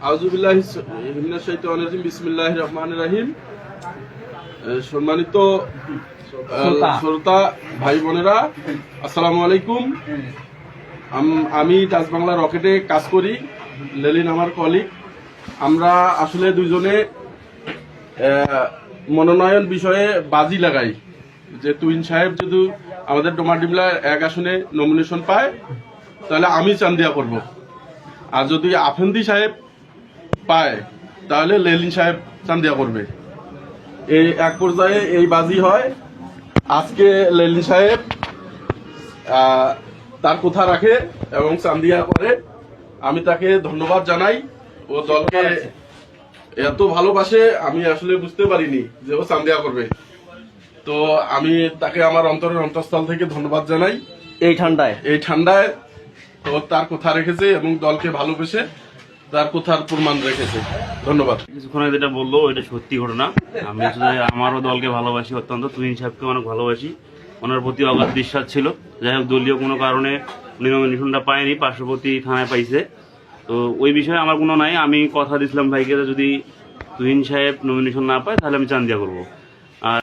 আউযুবিল্লাহি মিনাশ শাইতানির রাজিম বিসমিল্লাহির রহমানির রহিম। সম্মানিত শ্রোতা ভাই বোনেরা, আসসালামু আলাইকুম। আমি টাচ বাংলা রকেটে কাজ করি, লেলিন আমার কলিগ। আমরা আসলে দুইজনে মনোনয়ন বিষয়ে বাজি লাগাই যে তুহিন সাহেব যদি আমাদের ডোমাডিমলা 1 আসনে নমিনেশন পায় তাহলে আমি চান্দিয়া করব, আর যদি আফেন্দি সাহেব পায় তাহলে লেলিন সাহেব চান্দিয়া করবে। এই এক পর্যায়ে এই বাজি হয়। আজকে লেলিন সাহেব তার কথা রাখে এবং চান্দিয়া করে। আমি তাকে ধন্যবাদ জানাই। ও দলকে এত ভালোবাসে, আমি আসলে বুঝতে পারিনি যে ও চান্দিয়া করবে। তো আমি তাকে আমার অন্তরের অন্তঃস্থল থেকে ধন্যবাদ জানাই। এই ঠান্ডায় তো তার কথা রেখেছে এবং দলকে ভালোবেসে তার কথার প্রমাণ রেখেছে। ধন্যবাদ। কিছুক্ষণ আগে যেটা বললো এটা সত্যি ঘটনা। আমি আসলে আমারও দলকে ভালোবাসি অত্যন্ত, তুহিন সাহেবকে অনেক ভালোবাসি, ওনার প্রতি অগাধ বিশ্বাস ছিল। যাই হোক, দলীয় কোনো কারণে উনি নমিনেশনটা পায়নি, পার্শ্ববর্তী থানায় পাইছে। তো ওই বিষয়ে আমার কোনো নাই। আমি কথা দিয়েছিলাম ভাইকে যদি তুহিন সাহেব নমিনেশন না পায় তাহলে আমি চান্দিয়া করবো।